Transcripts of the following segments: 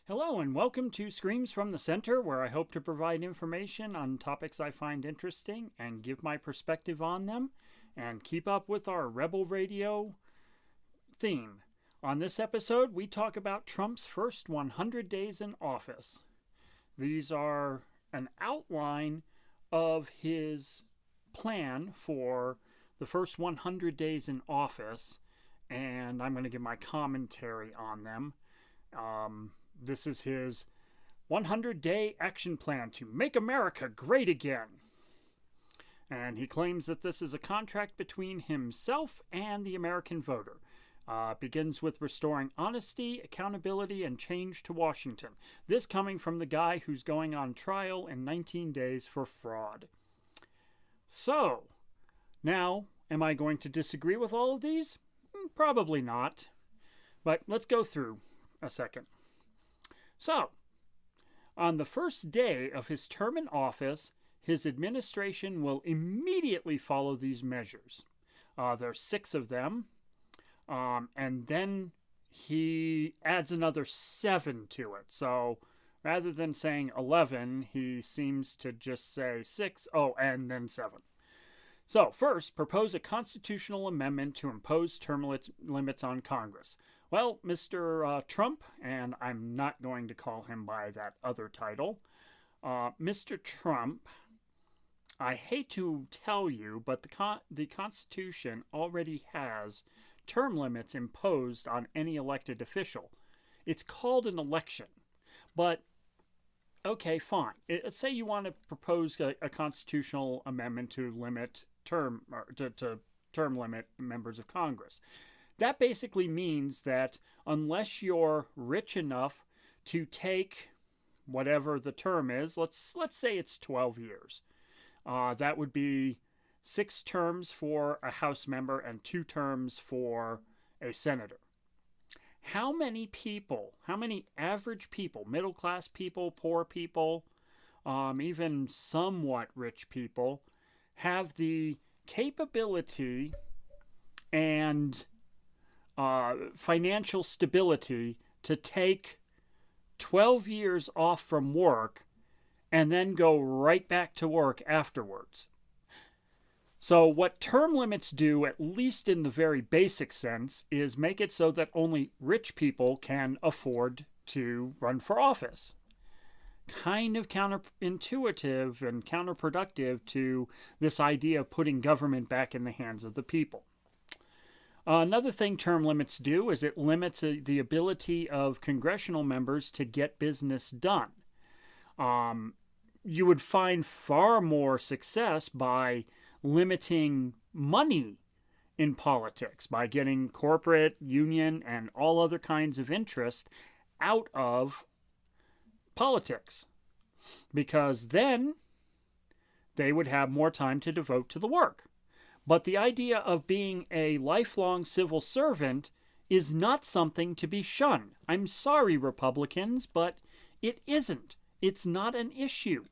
Hello and welcome to Screams from the Center, where I hope to provide information on topics I find interesting and give my perspective on them and keep up with our Rebel Radio theme. On this episode, we talk about Trump's first 100 days in office. These are an outline of his plan for the first 100 days in office, and I'm going to give my commentary on them. This is his 100-day action plan to make America great again. And he claims that this is a contract between himself and the American voter. It begins with restoring honesty, accountability, and change to Washington. This coming from the guy who's going on trial in 19 days for fraud. So, now, am I going to disagree with all of these? Probably not. But let's go through a second. So, on the first day of his term in office, his administration will immediately follow these measures. There's 6 of them, and then he adds another 7 to it. So, rather than saying 11, he seems to just say 6, and then 7. So, first, propose a constitutional amendment to impose term limits on Congress. Well, Mr. Trump, and I'm not going to call him by that other title, Mr. Trump, I hate to tell you, but the Constitution already has term limits imposed on any elected official. It's called an election. But, okay, fine. Let's say you want to propose a constitutional amendment to limit term limit members of Congress. That basically means that unless you're rich enough to take whatever the term is, let's say it's 12 years. That would be 6 terms for a House member and 2 terms for a senator. How many average people, middle-class people, poor people, even somewhat rich people, have the capability and financial stability to take 12 years off from work and then go right back to work afterwards? So what term limits do, at least in the very basic sense, is make it so that only rich people can afford to run for office. Kind of counterintuitive and counterproductive to this idea of putting government back in the hands of the people. Another thing term limits do is it limits the ability of congressional members to get business done. You would find far more success by limiting money in politics, by getting corporate, union, and all other kinds of interest out of politics, because then they would have more time to devote to the work. But the idea of being a lifelong civil servant is not something to be shunned. I'm sorry, Republicans, but it isn't. It's not an issue.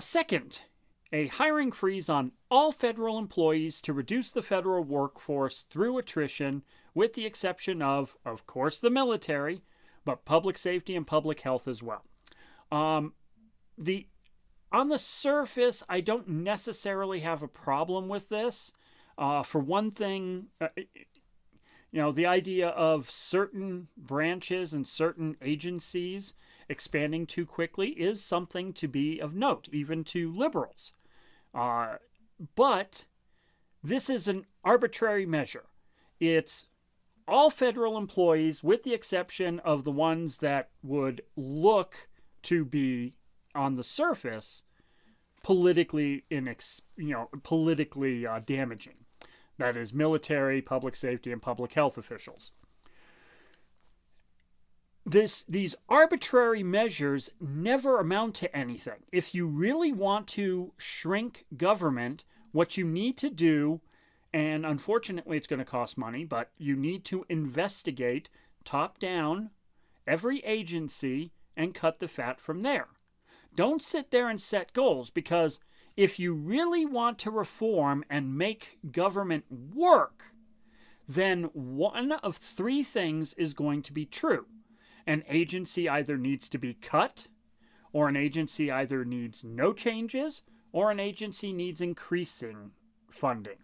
Second, a hiring freeze on all federal employees to reduce the federal workforce through attrition, with the exception of course, the military, but public safety and public health as well. On the surface, I don't necessarily have a problem with this. For one thing, the idea of certain branches and certain agencies expanding too quickly is something to be of note, even to liberals. But this is an arbitrary measure. It's all federal employees, with the exception of the ones that would look to be, on the surface, politically damaging. That is, military, public safety, and public health officials. These arbitrary measures never amount to anything. If you really want to shrink government, what you need to do, and unfortunately it's going to cost money, but you need to investigate top down every agency and cut the fat from there. Don't sit there and set goals, because if you really want to reform and make government work, then one of 3 things is going to be true. an agency either needs to be cut, or an agency either needs no changes, or an agency needs increasing funding.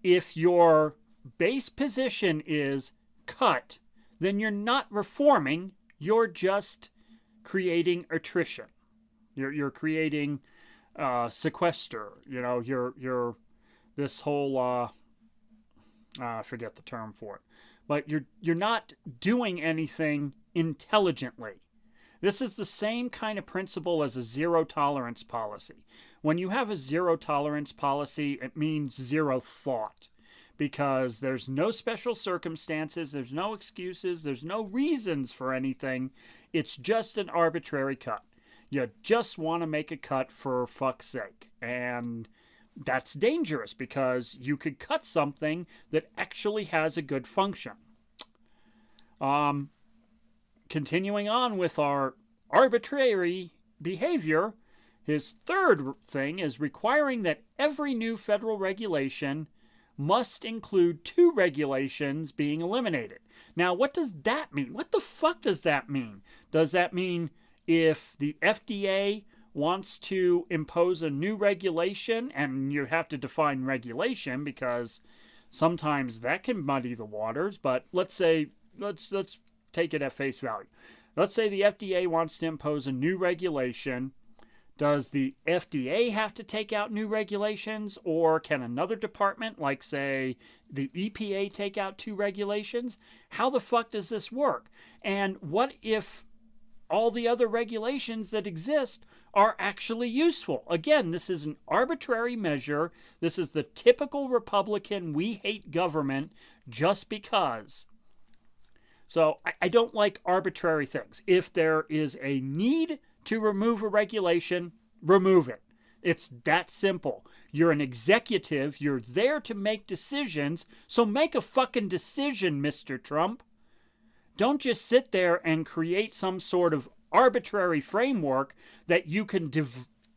If your base position is cut, then you're not reforming, you're just creating attrition. You're creating sequester. You're this whole I forget the term for it, but you're not doing anything intelligently. This is the same kind of principle as a zero tolerance policy. When you have a zero tolerance policy, it means zero thought, because there's no special circumstances, there's no excuses, there's no reasons for anything. It's just an arbitrary cut. You just want to make a cut for fuck's sake. And that's dangerous, because you could cut something that actually has a good function. Continuing on with our arbitrary behavior, his third thing is requiring that every new federal regulation must include 2 regulations being eliminated. Now, what does that mean? What the fuck does that mean? Does that mean if the FDA wants to impose a new regulation, and you have to define regulation because sometimes that can muddy the waters, but let's take it at face value. Let's say the FDA wants to impose a new regulation. Does the FDA have to take out new regulations, or can another department, like say the EPA, take out 2 regulations? How the fuck does this work? And what if all the other regulations that exist are actually useful? Again, this is an arbitrary measure. This is the typical Republican, we hate government just because. So I don't like arbitrary things. If there is a need to remove a regulation, remove it. It's that simple. You're an executive. You're there to make decisions. So make a fucking decision, Mr. Trump. Don't just sit there and create some sort of arbitrary framework that you can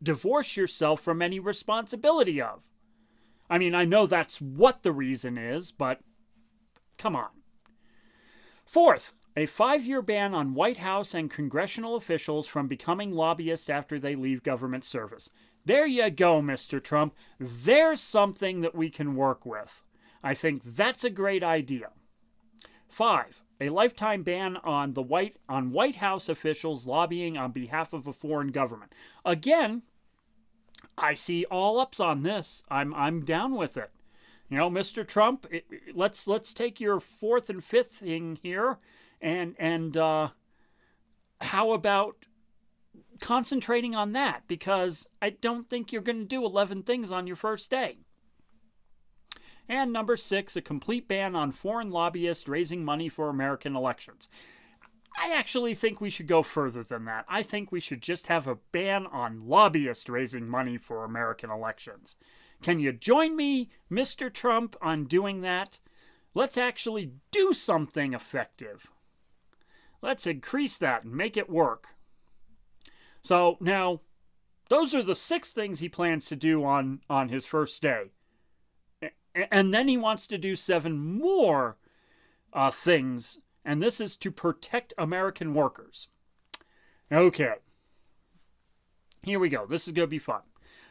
divorce yourself from any responsibility of. I mean, I know that's what the reason is, but come on. Fourth, a 5-year ban on White House and congressional officials from becoming lobbyists after they leave government service. There you go, Mr. Trump. There's something that we can work with. I think that's a great idea. 5, a lifetime ban on White House officials lobbying on behalf of a foreign government. Again, I see all ups on this. I'm down with it. Mr. Trump, let's take your 4th and 5th thing here, and how about concentrating on that? Because I don't think you're going to do 11 things on your first day. And number 6, a complete ban on foreign lobbyists raising money for American elections. I actually think we should go further than that. I think we should just have a ban on lobbyists raising money for American elections. Can you join me, Mr. Trump, on doing that? Let's actually do something effective. Let's increase that and make it work. So now, those are the 6 things he plans to do on his first day. And then he wants to do 7 more things, and this is to protect American workers. Okay. Here we go. This is going to be fun.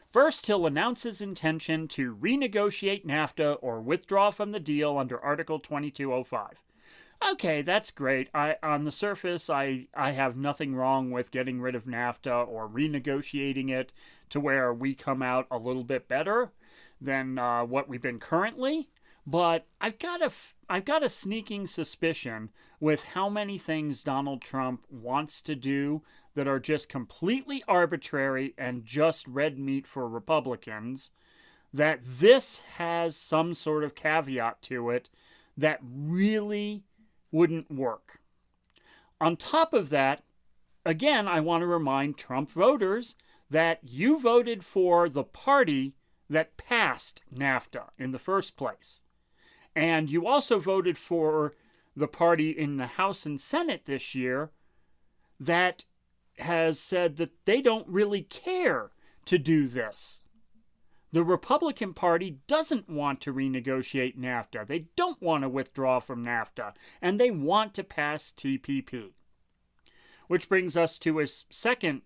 First, he'll announce his intention to renegotiate NAFTA or withdraw from the deal under Article 2205. Okay, that's great. On the surface, I have nothing wrong with getting rid of NAFTA or renegotiating it to where we come out a little bit better than what we've been currently. But I've got a sneaking suspicion with how many things Donald Trump wants to do that are just completely arbitrary and just red meat for Republicans, that this has some sort of caveat to it that really wouldn't work. On top of that, again, I want to remind Trump voters that you voted for the party that passed NAFTA in the first place. And you also voted for the party in the House and Senate this year that has said that they don't really care to do this. The Republican Party doesn't want to renegotiate NAFTA. They don't want to withdraw from NAFTA, and they want to pass TPP. Which brings us to his second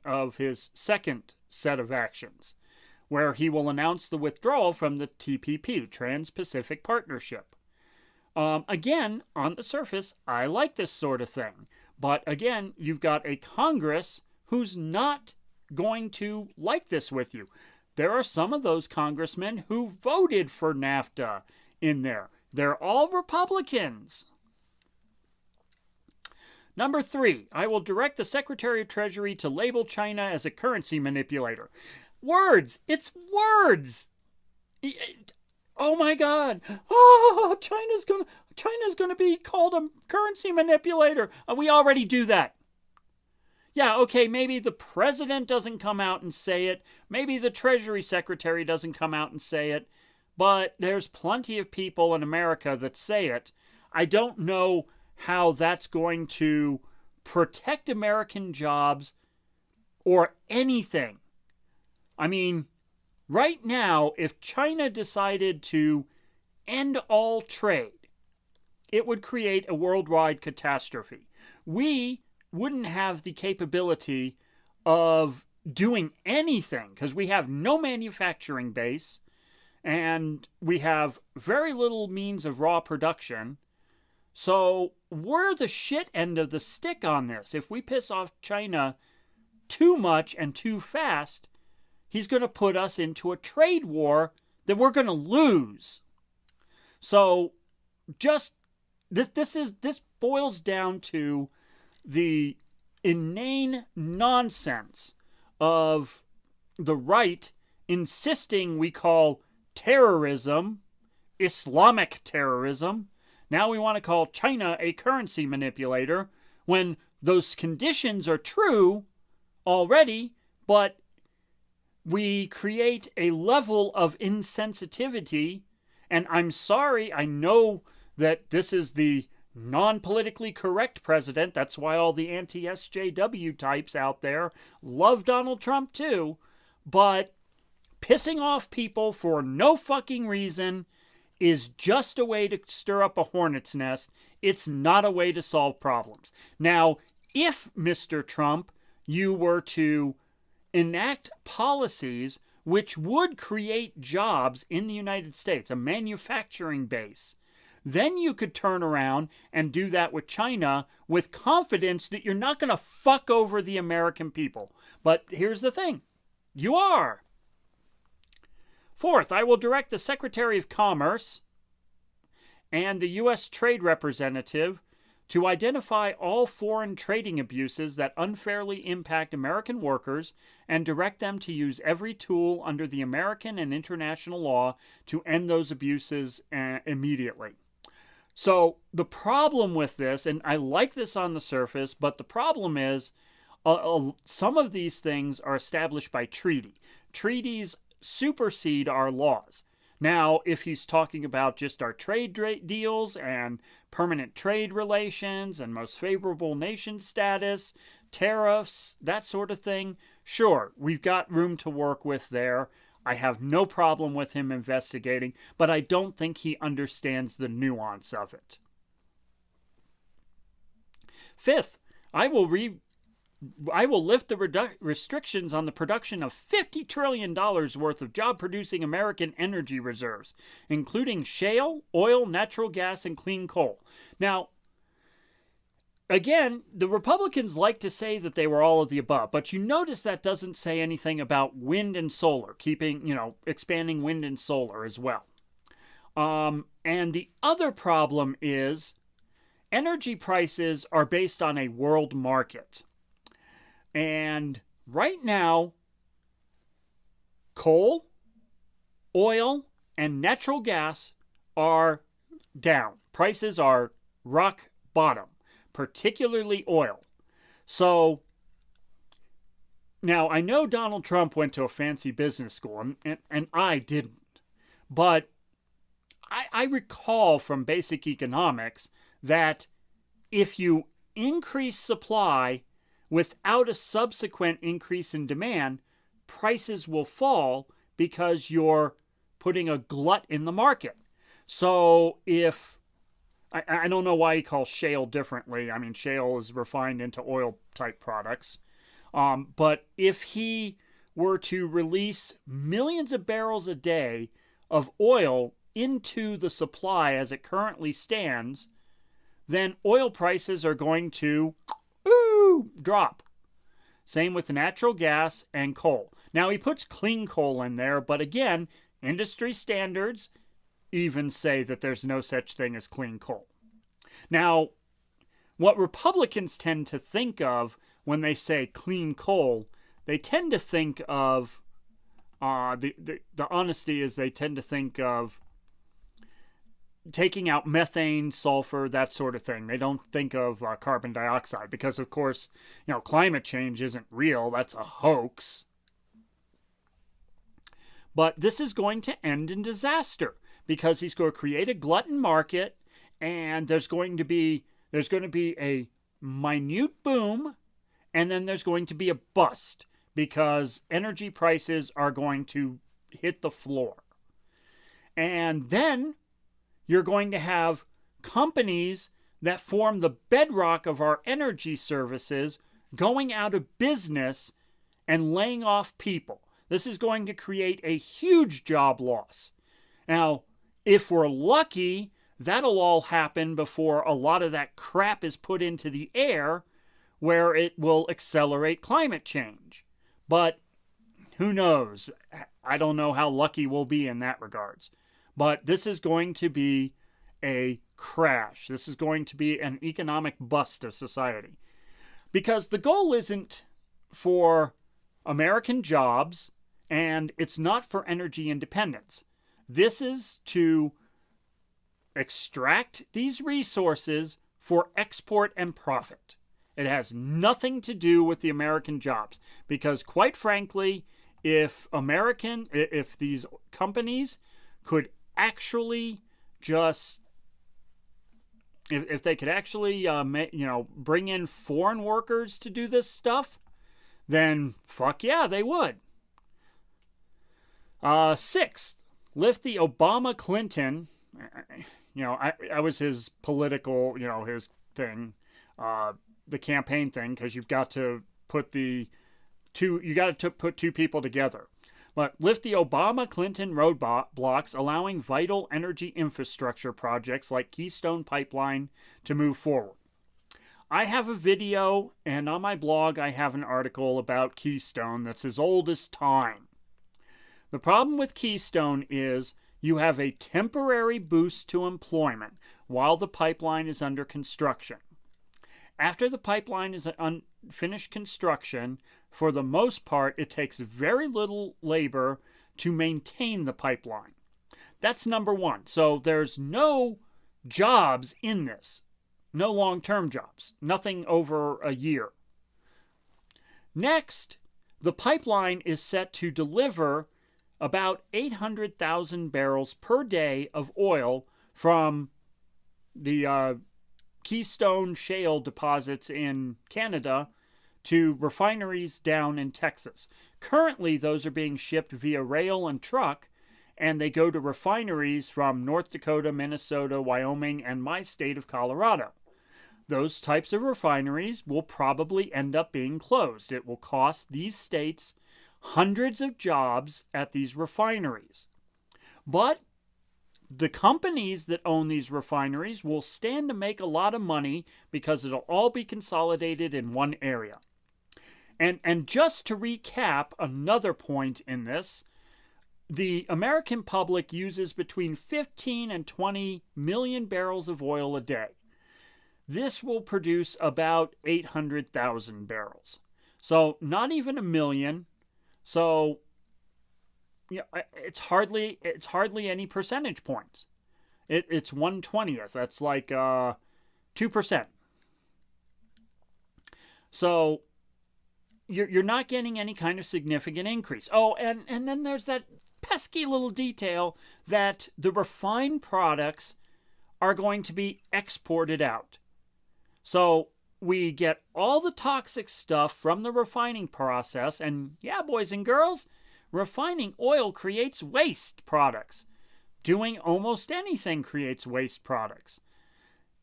set of actions, where he will announce the withdrawal from the TPP, Trans-Pacific Partnership. Again, on the surface, I like this sort of thing. But again, you've got a Congress who's not going to like this with you. There are some of those congressmen who voted for NAFTA in there. They're all Republicans. Number 3, I will direct the Secretary of Treasury to label China as a currency manipulator. Words! It's words! Oh my God! Oh, China's gonna be called a currency manipulator. We already do that. Yeah, okay, maybe the president doesn't come out and say it. Maybe the Treasury Secretary doesn't come out and say it. But there's plenty of people in America that say it. I don't know how that's going to protect American jobs or anything. I mean, right now, if China decided to end all trade, it would create a worldwide catastrophe. We wouldn't have the capability of doing anything because we have no manufacturing base and we have very little means of raw production. So we're the shit end of the stick on this. If we piss off China too much and too fast, he's going to put us into a trade war that we're going to lose. So just this boils down to the inane nonsense of the right insisting we call terrorism Islamic terrorism. Now we want to call China a currency manipulator when those conditions are true already, but we create a level of insensitivity. And I'm sorry, I know that this is the non-politically correct president. That's why all the anti-SJW types out there love Donald Trump too. But pissing off people for no fucking reason is just a way to stir up a hornet's nest. It's not a way to solve problems. Now, if, Mr. Trump, you were to enact policies which would create jobs in the United States, a manufacturing base, then you could turn around and do that with China with confidence that you're not going to fuck over the American people. But here's the thing. You are. 4th, I will direct the Secretary of Commerce and the U.S. Trade Representative to identify all foreign trading abuses that unfairly impact American workers and direct them to use every tool under the American and international law to end those abuses immediately. So the problem with this, and I like this on the surface, but the problem is some of these things are established by treaty. Treaties supersede our laws. Now, if he's talking about just our trade deals and permanent trade relations and most favorable nation status, tariffs, that sort of thing, sure, we've got room to work with there. I have no problem with him investigating, but I don't think he understands the nuance of it. 5th, I will lift the restrictions on the production of $50 trillion worth of job-producing American energy reserves, including shale, oil, natural gas, and clean coal. Now, again, the Republicans like to say that they were all of the above, but you notice that doesn't say anything about wind and solar, expanding wind and solar as well. And the other problem is energy prices are based on a world market. And right now, coal, oil, and natural gas are down. Prices are rock bottom, particularly oil. So, now I know Donald Trump went to a fancy business school, and I didn't. But I recall from basic economics that if you increase supply without a subsequent increase in demand, prices will fall because you're putting a glut in the market. So if, I don't know why he calls shale differently. I mean, shale is refined into oil type products. But if he were to release millions of barrels a day of oil into the supply as it currently stands, then oil prices are going to drop. Same with natural gas and coal. Now, he puts clean coal in there, but again, industry standards even say that there's no such thing as clean coal. Now, what Republicans tend to think of when they say clean coal, they tend to think of, the honesty is they tend to think of taking out methane, sulfur, that sort of thing. They don't think of carbon dioxide because, of course, climate change isn't real. That's a hoax. But this is going to end in disaster because he's going to create a glutton market, and there's going to be a minute boom, and then there's going to be a bust because energy prices are going to hit the floor. And then you're going to have companies that form the bedrock of our energy services going out of business and laying off people. This is going to create a huge job loss. Now, if we're lucky, that'll all happen before a lot of that crap is put into the air, where it will accelerate climate change. But who knows? I don't know how lucky we'll be in that regards. But this is going to be a crash. This is going to be an economic bust of society. Because the goal isn't for American jobs, and it's not for energy independence. This is to extract these resources for export and profit. It has nothing to do with the American jobs. Because quite frankly, if these companies could actually just, if they could actually bring in foreign workers to do this stuff, then fuck yeah, they would. Sixth, lift the Obama-Clinton, I was his political, his thing, the campaign thing, because you've got to put put two people together. But lift the Obama-Clinton roadblocks, allowing vital energy infrastructure projects like Keystone Pipeline to move forward. I have a video, and on my blog I have an article about Keystone that's as old as time. The problem with Keystone is you have a temporary boost to employment while the pipeline is under construction. After the pipeline is finished construction, for the most part, it takes very little labor to maintain the pipeline. That's number one. So there's no jobs in this. No long-term jobs. Nothing over a year. Next, the pipeline is set to deliver about 800,000 barrels per day of oil from the Keystone Shale deposits in Canada to refineries down in Texas. Currently, those are being shipped via rail and truck, and they go to refineries from North Dakota, Minnesota, Wyoming, and my state of Colorado. Those types of refineries will probably end up being closed. It will cost these states hundreds of jobs at these refineries. But the companies that own these refineries will stand to make a lot of money because it'll all be consolidated in one area. And just to recap another point in this, the American public uses between 15 and 20 million barrels of oil a day. This will produce about 800,000 barrels. So not even a million. So it's hardly any percentage points. It's 1/20th. That's like 2%. So you're not getting any kind of significant increase. Oh, and then there's that pesky little detail that the refined products are going to be exported out. So we get all the toxic stuff from the refining process, and yeah, boys and girls, refining oil creates waste products. Doing almost anything creates waste products.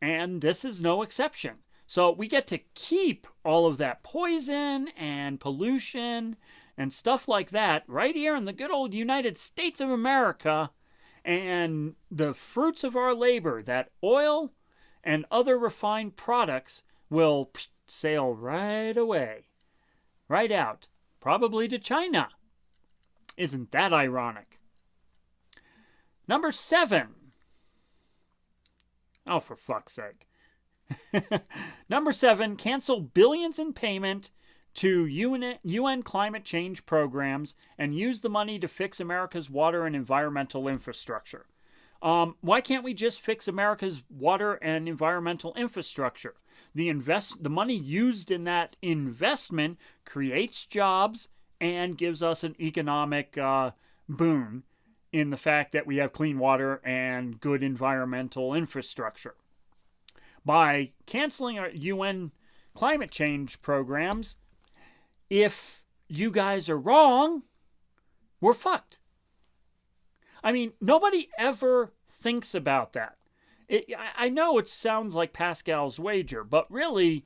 And this is no exception. So we get to keep all of that poison and pollution and stuff like that right here in the good old United States of America. And the fruits of our labor, that oil and other refined products, will sail right away, right out, probably to China. Isn't that ironic? Number 7. Oh, for fuck's sake. Number 7, cancel billions in payment to UN climate change programs and use the money to fix America's water and environmental infrastructure. Why can't we just fix America's water and environmental infrastructure? The money used in that investment creates jobs and gives us an economic boon in the fact that we have clean water and good environmental infrastructure. By canceling our UN climate change programs, if you guys are wrong, we're fucked. I mean, nobody ever thinks about that. I know it sounds like Pascal's wager, but really,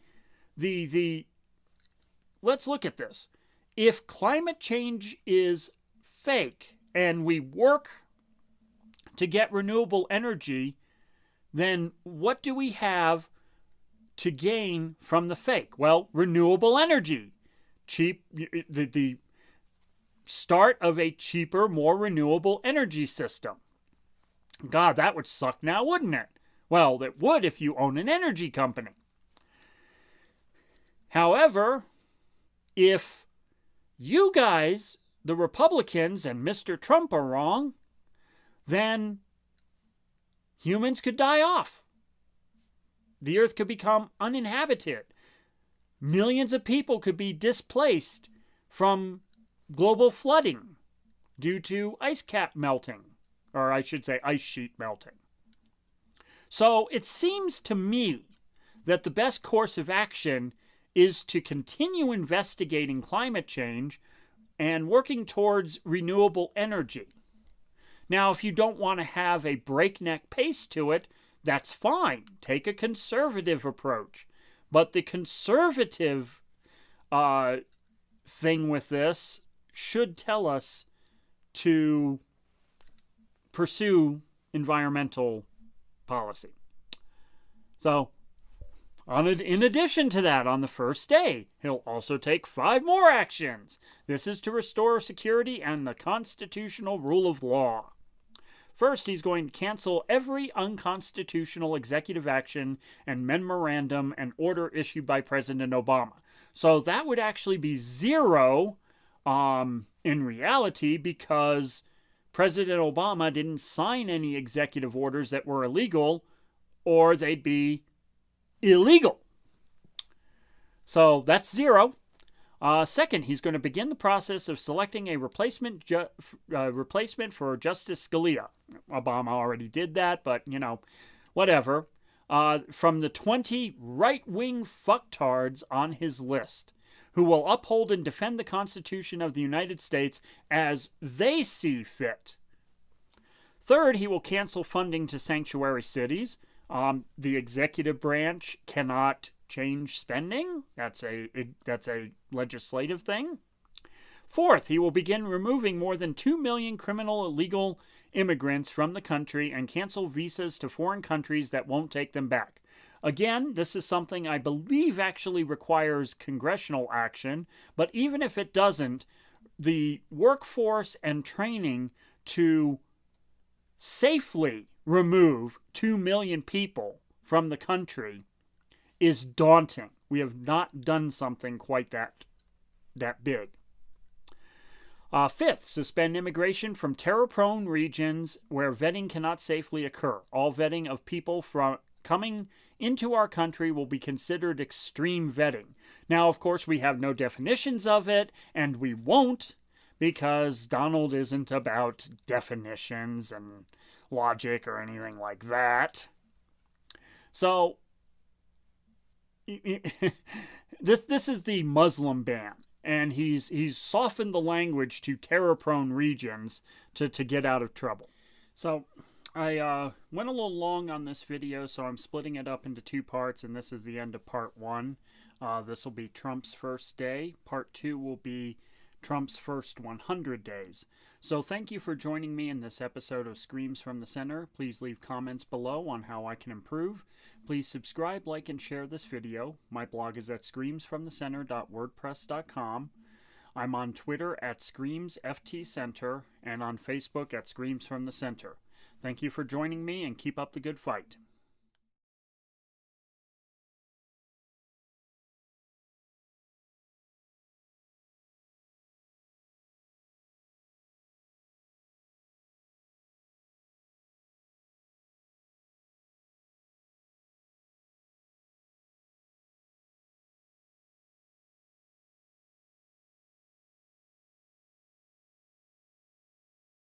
let's look at this. If climate change is fake and we work to get renewable energy, then what do we have to gain from the fake? Well, renewable energy. Cheap, the start of a cheaper, more renewable energy system. God, that would suck now, wouldn't it? Well, it would if you own an energy company. However, if you guys, the Republicans and Mr. Trump, are wrong, then humans could die off. The earth could become uninhabited. Millions of people could be displaced from global flooding due to ice cap melting, or I should say ice sheet melting. So it seems to me that the best course of action is to continue investigating climate change and working towards renewable energy. Now, if you don't want to have a breakneck pace to it, that's fine. Take a conservative approach. But the conservative thing with this should tell us to pursue environmental policy. So, in addition to that, on the first day, he'll also take 5 more actions. This is to restore security and the constitutional rule of law. First, he's going to cancel every unconstitutional executive action and memorandum and order issued by President Obama. So that would actually be 0 in reality, because President Obama didn't sign any executive orders that were illegal, or they'd be illegal. So that's 0. Second, he's going to begin the process of selecting a replacement for Justice Scalia. Obama already did that, but, whatever. From the 20 right-wing fucktards on his list, who will uphold and defend the Constitution of the United States as they see fit. Third, he will cancel funding to sanctuary cities. The executive branch cannot change spending. That's a legislative thing. Fourth, he will begin removing more than 2 million criminal illegal immigrants from the country and cancel visas to foreign countries that won't take them back. Again, this is something I believe actually requires congressional action, but even if it doesn't, the workforce and training to safely remove 2 million people from the country is daunting. We have not done something quite that big. Fifth, suspend immigration from terror-prone regions where vetting cannot safely occur. All vetting of people from coming into our country will be considered extreme vetting. Now, of course, we have no definitions of it, and we won't, because Donald isn't about definitions and logic or anything like that. So, this is the Muslim ban. and he's softened the language to terror-prone regions to get out of trouble. So I went a little long on this video, so I'm splitting it up into 2 parts, and this is the end of part 1. This will be Trump's first day. Part 2 will be Trump's first 100 days. So thank you for joining me in this episode of Screams from the Center. Please leave comments below on how I can improve. Please subscribe, like, and share this video. My blog is at screamsfromthecenter.wordpress.com. I'm on Twitter at ScreamsFTCenter and on Facebook at Screams from the Center. Thank you for joining me, and keep up the good fight.